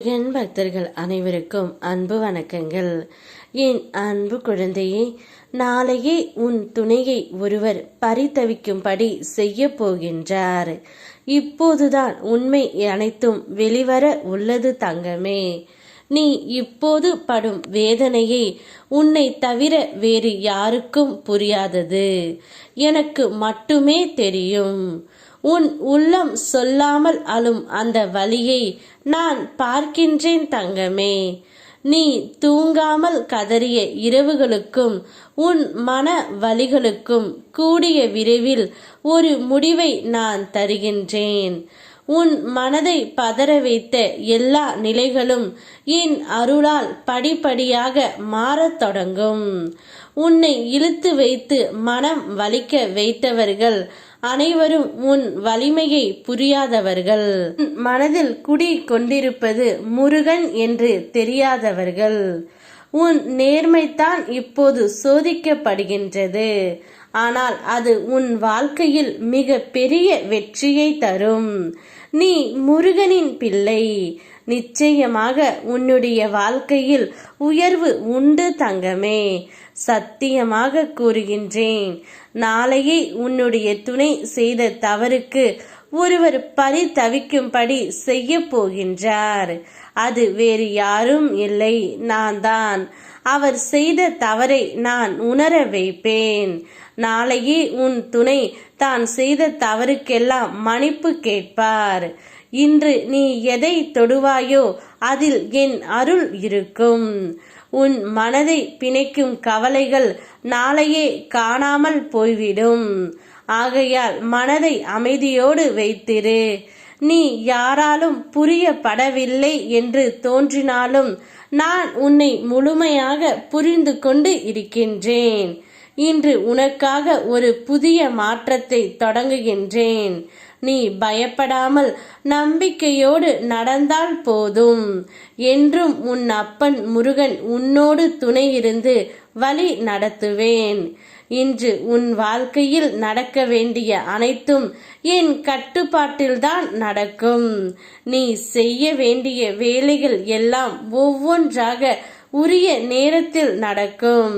என் பக்தர்கள் அனைவருக்கும் அன்பு வணக்கங்கள். என் அன்பு குழந்தையே, நாளையே உன் துணையை ஒருவர் பரிதவிக்கும்படி செய்ய போகின்றார். இப்போதுதான் உண்மை அனைத்தும் வெளிவர உள்ளது தங்கமே. நீ இப்போது படும் வேதனையை உன்னை தவிர வேறு யாருக்கும் புரியாதது. எனக்கு மட்டுமே தெரியும். உன் உள்ளம் சொல்லாமல் அழும் அந்த வலியை நான் பார்க்கின்றேன் தங்கமே. நீ தூங்காமல் கதறிய இரவுகளுக்கும் உன் மன வலிகளுக்கும் கூடிய விரைவில் ஒரு முடிவை நான் தருகின்றேன். உன் மனதை பதற வைத்த எல்லா நிலைகளும் என் அருளால் படிப்படியாக மாறத் தொடங்கும். உன்னை இழுத்து வைத்து மனம் வலிக்க வைத்தவர்கள் அனைவரும் உன் வலிமையை புரியாதவர்கள். மனதில் குடி கொண்டிருப்பது முருகன் என்று தெரியாதவர்கள். உன் நேர்மைத்தான் இப்போது சோதிக்கப்படுகின்றது. ஆனால் அது உன் வாழ்க்கையில் மிக பெரிய வெற்றியை தரும். நீ முருகனின் பிள்ளை. நிச்சயமாக உன்னுடைய வாழ்க்கையில் உயர்வு உண்டு தங்கமே. சத்தியமாக கூறுகின்றேன், நாளையே உன்னுடைய துணை செய்த தவறுக்கு ஒருவர் பரிதவிக்கும்படி செய்ய போகின்றார். அது வேறு யாரும் இல்லை, நான் தான். அவர் செய்த தவறை நான் உணர வைப்பேன். நாளையே உன் துணை தான் செய்த தவறுக்கெல்லாம் மன்னிப்பு கேட்பார். இன்று நீ எதை தொடுவாயோ அதில் என் அருள் இருக்கும். உன் மனதை பிணைக்கும் கவலைகள் நாளையே காணாமல் போய்விடும். ஆகையால் மனதை அமைதியோடு வைத்திரு. நீ யாராலும் புரியப்படவில்லை என்று தோன்றினாலும் நான் உன்னை முழுமையாக புரிந்து கொண்டு இருக்கின்றேன். இன்று உனக்காக ஒரு புதிய மாற்றத்தை தொடங்குகின்றேன். நீ பயப்படாமல் நம்பிக்கையோடு நடந்தால் போதும். என்றும் உன் அப்பன் முருகன் உன்னோடு துணை இருந்து வழி நடத்துவேன். இன்று உன் வாழ்க்கையில் நடக்க வேண்டிய அனைத்தும் என் கட்டுப்பாட்டில்தான் நடக்கும். நீ செய்ய வேண்டிய வேலைகள் எல்லாம் ஒவ்வொன்றாக உரிய நேரத்தில் நடக்கும்.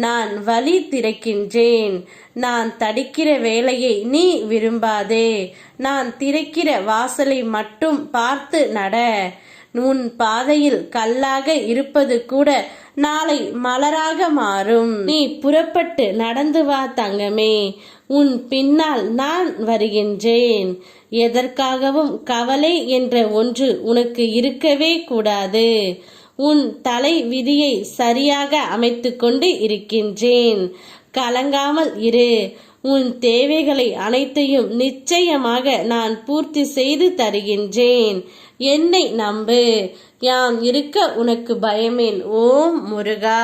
நான் வழி திறக்கின்றேன். நான் தடுக்கிற வேலையை நீ விரும்பாதே. நான் திறக்கிற வாசலை மட்டும் பார்த்து நட. உன் பாதையில் கல்லாக இருப்பது கூட நாளை மலராக மாறும். நீ புறப்பட்டு நடந்து வா தங்கமே. உன் பின்னால் நான் வருகின்றேன். எதற்காகவும் கவலை என்ற ஒன்று உனக்கு இருக்கவே கூடாது. உன் தலை விதியை சரியாக அமைத்து கொண்டு இருக்கின்றேன். கலங்காமல் இரு. உன் தேவைகளை அனைத்தையும் நிச்சயமாக நான் பூர்த்தி செய்து தருகின்றேன். என்னை நம்பு. யாம் இருக்க உனக்கு பயமேன். ஓம் முருகா.